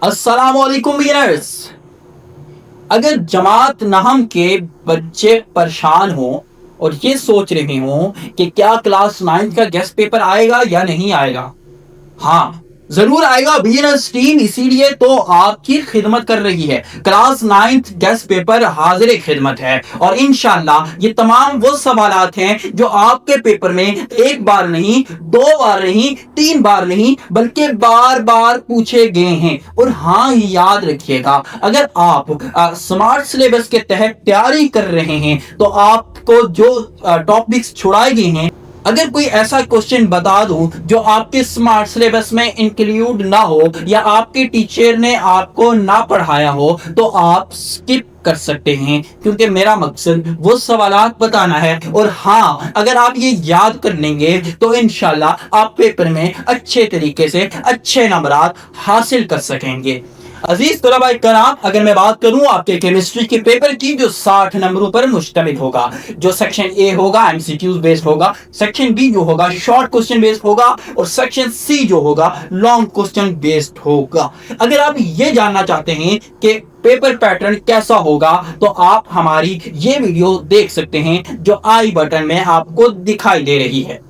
अस्सलामुअलैकुम वियर्स। अगर जमात नहम के बच्चे परेशान हो और ये सोच रहे हो कि क्या क्लास 9 का गेस्ट पेपर आएगा या नहीं आएगा, हाँ जरूर आएगा। बीएनएस टीम इसीलिए तो आपकी खिदमत कर रही है। क्लास 9th गेस्ट पेपर हाजिर खिदमत है और इंशाल्लाह ये तमाम वो सवालात हैं जो आपके पेपर में एक बार नहीं, दो बार नहीं, तीन बार नहीं, बल्कि बार बार पूछे गए हैं। और हाँ, याद रखिएगा, अगर आप स्मार्ट सिलेबस के तहत तैयारी कर रहे हैं तो आपको जो टॉपिक्स छुड़ाए गए हैं, अगर कोई ऐसा क्वेश्चन बता दूं जो आपके स्मार्ट सिलेबस में इंक्लूड ना हो या आपके टीचर ने आपको ना पढ़ाया हो तो आप स्किप कर सकते हैं, क्योंकि मेरा मकसद वो सवालात बताना है। और हाँ, अगर आप ये याद कर लेंगे तो इंशाल्लाह आप पेपर में अच्छे तरीके से अच्छे नंबरात हासिल कर सकेंगे। अजीज तलबा कराम, अगर मैं बात करूं आपके केमिस्ट्री के पेपर की, जो 60 नंबरों पर मुश्तमिल होगा, जो सेक्शन ए होगा एमसीक्यूज बेस्ड होगा, सेक्शन बी जो होगा शॉर्ट क्वेश्चन बेस्ड होगा और सेक्शन सी जो होगा लॉन्ग क्वेश्चन बेस्ड होगा। अगर आप ये जानना चाहते हैं कि पेपर पैटर्न कैसा होगा तो आप हमारी ये वीडियो देख सकते हैं जो आई बटन में आपको दिखाई दे रही है।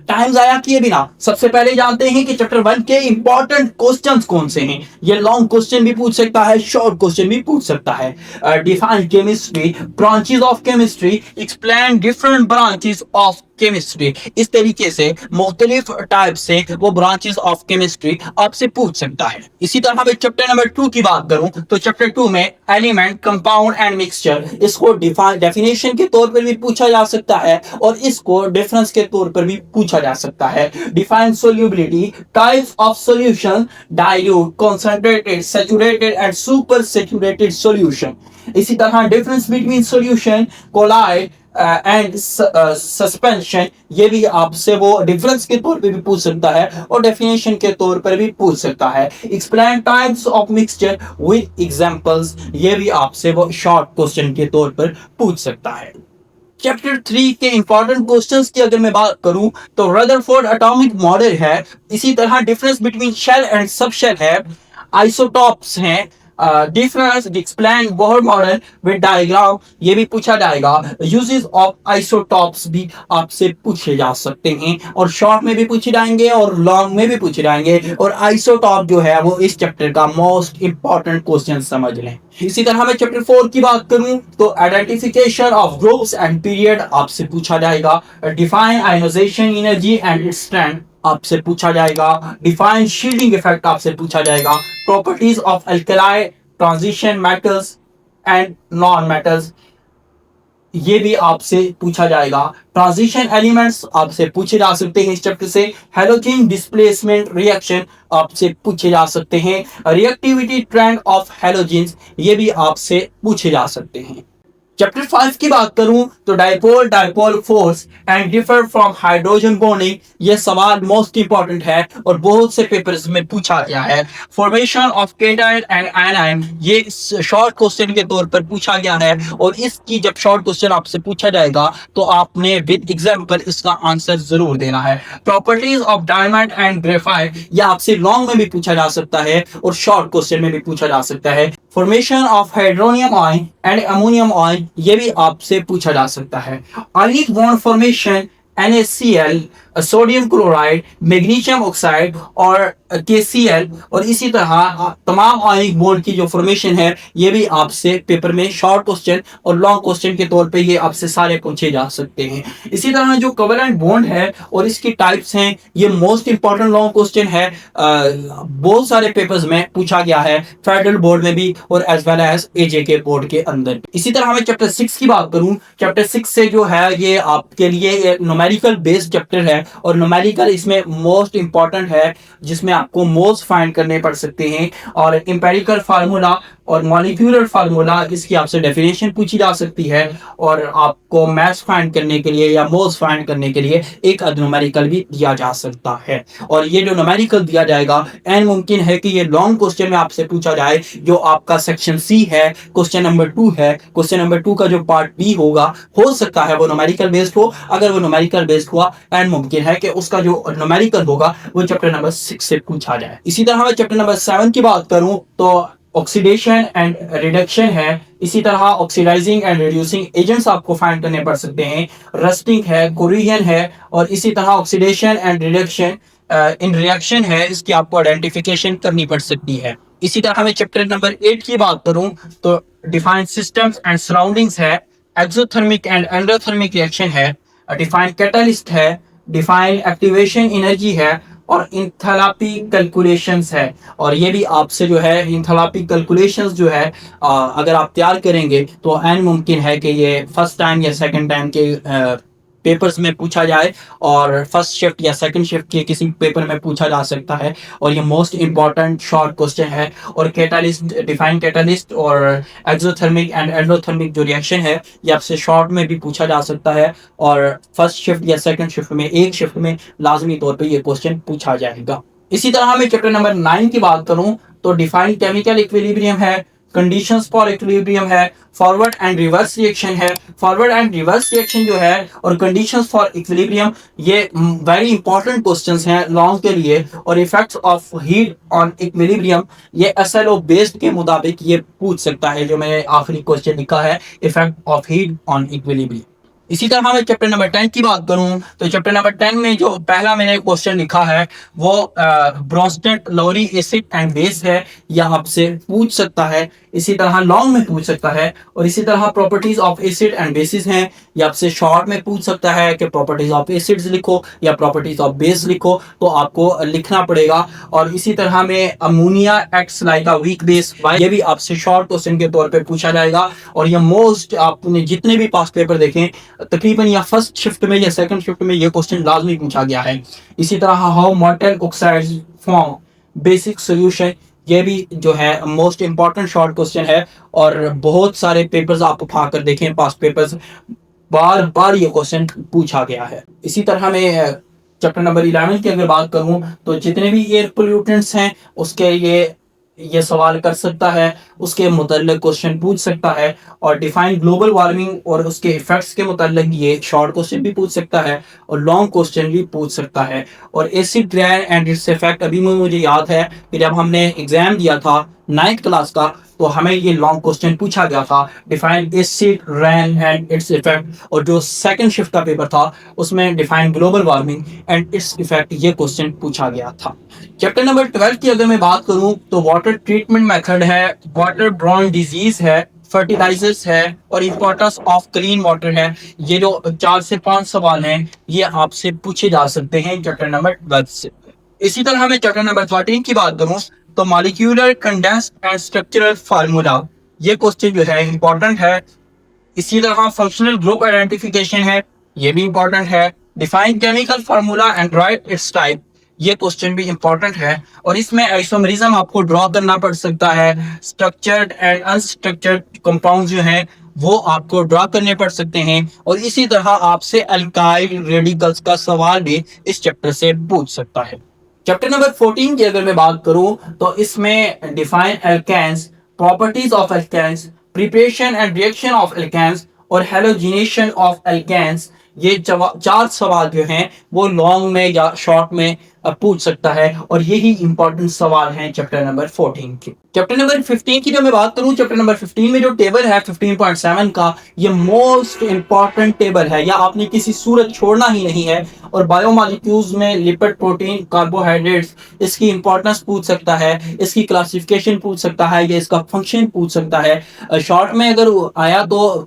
टाइम जाया किए बिना सबसे पहले जानते हैं कि चैप्टर 1 के इंपॉर्टेंट क्वेश्चंस कौन से हैं। ये लॉन्ग क्वेश्चन भी पूछ सकता है, शॉर्ट क्वेश्चन भी पूछ सकता है। Define chemistry, branches of chemistry, explain different branches of chemistry. इस तरीके से मुख्तलिफ टाइप से वो ब्रांचेस ऑफ केमिस्ट्री आपसे पूछ सकता है। इसी तरह मैं चैप्टर नंबर 2 की बात करूं तो चैप्टर 2 में एलिमेंट, कंपाउंड एंड मिक्सचर, इसको डेफिनेशन के तौर पर भी पूछा जा सकता है और इसको डिफरेंस के तौर पर भी पूछा जा सकता है। Define solubility, types of solution, dilute, concentrated, saturated and super saturated solution. इसी तरह difference between solution, colloid and suspension, ये भी आपसे वो डिफरेंस के तौर पे भी पूछ सकता है और डेफिनेशन के तौर पर भी पूछ सकता है। Explain types of mixture with examples, ये भी आपसे वो शॉर्ट क्वेश्चन के तौर पर पूछ सकता है। चैप्टर 3 के इंपॉर्टेंट क्वेश्चंस की अगर मैं बात करूं तो रदरफोर्ड एटॉमिक मॉडल है, इसी तरह difference between shell and sub shell है, आइसोटॉप्स हैं, difference explain Bohr model with diagram, ये भी पूछा जाएगा। यूजेस ऑफ आइसोटॉप्स भी आपसे पूछे जा सकते हैं और शॉर्ट में भी पूछे जाएंगे और लॉन्ग में भी पूछे जाएंगे। और आइसोटॉप जो है वो इस चैप्टर का मोस्ट इंपॉर्टेंट क्वेश्चन समझ लें। इसी तरह मैं चैप्टर 4 की बात करूं तो identification of groups and period आपसे पूछा जाएगा। Define ionisation energy and its strength आपसे पूछा जाएगा। डिफाइन शील्डिंग इफेक्ट आपसे पूछा जाएगा। Properties of alkali, transition metals and non metals, ये भी आपसे पूछा जाएगा। ट्रांजिशन एलिमेंट्स आपसे पूछे जा सकते हैं इस चैप्टर से। हैलोजन डिस्प्लेसमेंट रिएक्शन आपसे पूछे जा सकते हैं। रिएक्टिविटी ट्रेंड ऑफ हैलोजेंस, ये भी आपसे पूछे जा सकते हैं। चैप्टर 5 की बात करूं तो dipole dipole force and differ from hydrogen bonding, ये सवाल मोस्ट इंपॉर्टेंट है और बहुत से पेपर्स में पूछा गया है। फॉर्मेशन ऑफ केटायन एंड आयनाइन, ये शॉर्ट क्वेश्चन के तौर पर पूछा गया है और इसकी जब शॉर्ट क्वेश्चन आपसे पूछा जाएगा तो आपने विद एग्जांपल इसका आंसर जरूर देना है। Properties of diamond and graphite, ये आपसे लॉन्ग में भी पूछा जा सकता है और शॉर्ट क्वेश्चन में भी पूछा जा सकता है। Formation of hydronium ion and ammonium ion, ये भी आपसे पूछा जा सकता है। Ionic bond formation, NaCl, sodium chloride, magnesium oxide और KCl, और इसी तरह तमाम आयनिक बॉन्ड की जो फॉर्मेशन है ये भी आपसे पेपर में शॉर्ट क्वेश्चन और लॉन्ग क्वेश्चन के तौर पे ये आपसे सारे पूछे जा सकते हैं। इसी तरह जो कोवेलेंट बॉन्ड है और इसकी टाइप्स हैं, ये मोस्ट इंपॉर्टेंट लॉन्ग क्वेश्चन है, बहुत सारे पेपर्स में पूछा गया है, फेडरल बोर्ड में भी और as well as AJK board के अंदर। इसी तरह मैं चैप्टर 6 की बात करूं, चैप्टर 6 से जो है ये आपके लिए न्यूमेरिकल बेस्ड चैप्टर है और न्यूमेरिकल इसमें मोस्ट इंपॉर्टेंट है, जिसमें आपको मोल्स फाइंड करने पड़ सकते हैं और एम्पिरिकल फार्मूला और मॉलिक्यूलर फार्मूला, इसकी आपसे डेफिनेशन पूछी जा सकती है और आपको मैथ्स फाइंड करने के लिए या मोल्स फाइंड करने के लिए एक न्यूमेरिकल भी दिया जा सकता है। और ये जो न्यूमेरिकल दिया जाएगा एंड मुमकिन है कि ये लॉन्ग क्वेश्चन में आपसे पूछा जाए, जो आपका सेक्शन सी है, क्वेश्चन नंबर 2 है। क्वेश्चन नंबर 2 का जो पार्ट बी होगा, हो सकता है वो न्यूमेरिकल बेस्ड हो। अगर वो न्यूमेरिकल न्यूमेरिकल बेस्ड हुआ एंड मुमकिन है कि उसका जो न्यूमेरिकल होगा वो चैप्टर नंबर 6 से पूछा जाए। इसी तरह मैं चैप्टर नंबर 7 की बात करूं तो ऑक्सीडेशन एंड रिडक्शन है। इसी तरह ऑक्सीडाइजिंग एंड रिड्यूसिंग एजेंट्स आपको फाइंड करने पड़ सकते हैं, रस्टिंग है, कोरिजन है, और इसी तरह oxidation and reduction in reaction है, इसकी आपको आइडेंटिफिकेशन करनी पड़ सकती है। इसी तरह मैं चैप्टर नंबर 8 की बात करूं तो डिफाइन सिस्टम्स एंड सराउंडिंग्स है, एक्सोथर्मिक एंड एंडोथर्मिक रिएक्शन है, डिफाइन कैटलिस्ट है, डिफाइन एक्टिवेशन एनर्जी है, और इंथैल्पी कैलकुलेशंस है। और ये भी आपसे जो है इंथैल्पी कैलकुलेशंस जो है अगर आप तैयार करेंगे तो एन मुमकिन है कि ये फर्स्ट टाइम या सेकंड टाइम के पेपर्स में पूछा जाए, और फर्स्ट शिफ्ट या सेकंड शिफ्ट के किसी पेपर में पूछा जा सकता है, और ये मोस्ट इंपॉर्टेंट शॉर्ट क्वेश्चन है। और कैटालिस्ट, डिफाइन कैटालिस्ट और एक्सोथर्मिक एंड एंडोथर्मिक जो रिएक्शन है ये आपसे शॉर्ट में भी पूछा जा सकता है, और फर्स्ट शिफ्ट या सेकंड शिफ्ट में एक शिफ्ट में लाजमी तौर पे ये क्वेश्चन पूछा जाएगा। इसी तरह मैं चैप्टर नंबर 9 की बात करूं तो डिफाइन केमिकल इक्विलिब्रियम है, कंडीशंस फॉर इक्विलिब्रियम है, फॉरवर्ड एंड रिवर्स रिएक्शन है। फॉरवर्ड एंड रिवर्स रिएक्शन जो है और कंडीशंस फॉर इक्विलिब्रियम ये वेरी इंपॉर्टेंट क्वेश्चंस हैं लॉन्ग के लिए। और effects of heat on equilibrium ये एसएलओ बेस्ड के मुताबिक ये पूछ सकता है, जो मैंने आखिरी क्वेश्चन लिखा है, effect of heat on equilibrium. इसी तरह मैं चैप्टर नंबर 10 की बात करूं तो चैप्टर नंबर 10 में जो पहला मैंने क्वेश्चन लिखा है वो Bronsted Lowry acid and base है, यह आपसे पूछ सकता है। इसी तरह लॉन्ग में पूछ सकता है। और इसी तरह properties of acid and bases हैं, ये आपसे शॉर्ट में पूछ सकता है कि प्रॉपर्टीज ऑफ एसिड्स लिखो या प्रॉपर्टीज ऑफ बेस लिखो, तो आपको लिखना पड़ेगा। और इसी तरह में ammonia acts like a weak base, ये भी आपसे शॉर्ट क्वेश्चन के तौर पे पूछा जाएगा। और ये मोस्ट आपने जितने भी पास पेपर देखें तकरीबन या फर्स्ट शिफ्ट में या सेकंड शिफ्ट में ये क्वेश्चन लाजमी पूछा गया है। इसी तरह how metal oxides form basic solution, ये भी जो है मोस्ट इंपॉर्टेंट शॉर्ट क्वेश्चन है, और बहुत सारे पेपर्स आप उठा कर देखें पास पेपर्स, बार बार ये क्वेश्चन पूछा गया है। इसी तरह मैं चैप्टर नंबर 11 की अगर बात करूं तो जितने भी एयर पोल्यूटेंट्स हैं उसके ये सवाल कर सकता है, उसके मुतल्लिक क्वेश्चन पूछ सकता है। और डिफाइन ग्लोबल वार्मिंग और उसके इफेक्ट्स के मुतल्लिक ये शॉर्ट क्वेश्चन भी पूछ सकता है और लॉन्ग क्वेश्चन भी पूछ सकता है। और acid rain and its effect, अभी मुझे याद है कि जब हमने एग्जाम दिया था 9th क्लास का तो हमें ये लॉन्ग क्वेश्चन पूछा गया था, define acid rain and its effect. और जो सेकंड शिफ्ट का पेपर था उसमें define global warming and its effect, ये क्वेश्चन पूछा गया था। चैप्टर नंबर 12 की अगर मैं बात करूं तो वाटर ट्रीटमेंट मेथड है, वाटर ब्रॉन डिजीज है, फर्टिलाइजर्स है, और इंपॉर्टेंस ऑफ क्लीन वाटर है। ये जो 4 से 5 सवाल हैं ये आपसे पूछे जा सकते हैं चैप्टर नंबर 12 से। इसी तरह मैं चैप्टर नंबर 13 की बात करूं तो molecular condensed and structural formula, ये क्वेश्चन जो है इंपॉर्टेंट है। इसी तरह फंक्शनल ग्रुप आइडेंटिफिकेशन है, ये भी इंपॉर्टेंट है। Define chemical formula and right it's type, ये क्वेश्चन भी इंपॉर्टेंट है। और इसमें आइसोमेरिज्म आपको ड्रॉ करना पड़ सकता है, स्ट्रक्चर्ड एंड अनस्ट्रक्चर्ड कंपाउंड जो हैं वो आपको ड्रॉ करने पड़ सकते हैं। और इसी तरह आपसे अल्काइल रेडिकल्स का सवाल भी इस चैप्टर से पूछ सकता है। चैप्टर नंबर 14 की अगर मैं बात करूं तो इसमें define alkenes, properties of alkenes, preparation and reaction of alkenes और हेलोजिनेशन ऑफ एल्केन्स, ये 4 सवाल जो हैं वो लॉन्ग में या शॉर्ट में पूछ सकता है। और यही इंपॉर्टेंट सवाल हैं चैप्टर नंबर 14 के। चैप्टर नंबर 15 की जो मैं बात करूं, चैप्टर नंबर 15 में जो टेबल है 15.7 का, ये मोस्ट इंपॉर्टेंट टेबल है, या आपने किसी सूरत छोड़ना ही नहीं है। और बायोमॉलिक्यूल्स में लिपिड, प्रोटीन, कार्बोहाइड्रेट्स, इसकी इंपॉर्टेंस पूछ सकता है, इसकी क्लासिफिकेशन पूछ सकता है, या इसका फंक्शन पूछ सकता है। शॉर्ट में अगर आया तो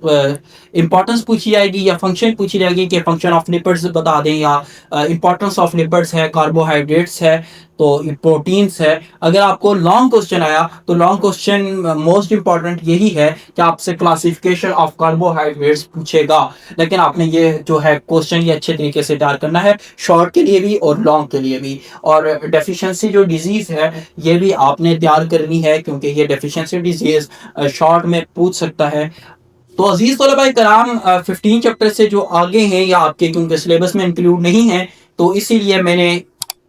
इंपॉर्टेंस पूछी जाएगी या फंक्शन पूछी जाएगी कि फंक्शन ऑफ लिपिड्स बता दें, या इंपॉर्टेंस ऑफ लिपिड्स है, कार्बोहाइड्रेट्स है, तो प्रोटीन्स है। अगर आपको लॉन्ग क्वेश्चन आया तो लॉन्ग क्वेश्चन मोस्ट इंपॉर्टेंट यही है कि आपसे क्लासिफिकेशन ऑफ कार्बोहाइड्रेट्स पूछेगा। लेकिन आपने ये जो है क्वेश्चन ये अच्छे तरीके से तैयार करना है, शॉर्ट के लिए भी और लॉन्ग के लिए भी। और डेफिशिएंसी जो डिजीज है ये भी आपने तैयार करनी है, क्योंकि ये डेफिशिएंसी डिजीज शॉर्ट में पूछ सकता है। तो अजीज तलबा कराम, 15 चैप्टर से जो आगे हैं या आपके क्योंकि सिलेबस में इंक्लूड नहीं है, तो इसीलिए मैंने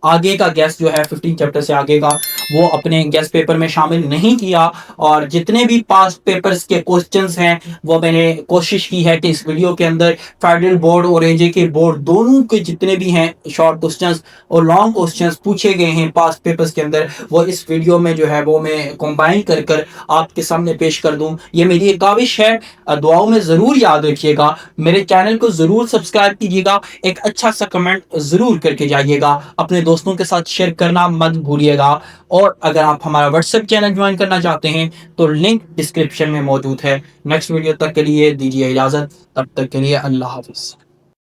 आगे का गैस जो है 15 चैप्टर से आगे का वो अपने गेस्ट पेपर में शामिल नहीं किया। और जितने भी पास्ट पेपर्स के क्वेश्चंस हैं वो मैंने कोशिश की है कि इस वीडियो के अंदर फेडरल बोर्ड और एजेके बोर्ड दोनों के जितने भी हैं शॉर्ट क्वेश्चंस और लॉन्ग क्वेश्चंस पूछे गए हैं पास्ट पेपर्स के अंदर, वो इस वीडियो में जो है वो मैं कंबाइन कर कर आपके सामने पेश कर दूं। ये मेरी एक काविश है। दुआओं में ज़रूर याद रखिएगा, मेरे चैनल को ज़रूर सब्सक्राइब कीजिएगा, एक अच्छा सा कमेंट ज़रूर करके जाइएगा, अपने दोस्तों के साथ शेयर करना मत भूलिएगा। और अगर आप हमारा व्हाट्सएप चैनल ज्वाइन करना चाहते हैं तो लिंक डिस्क्रिप्शन में मौजूद है। नेक्स्ट वीडियो तक के लिए दीजिए इजाज़त, तब तक के लिए अल्लाह हाफिज़।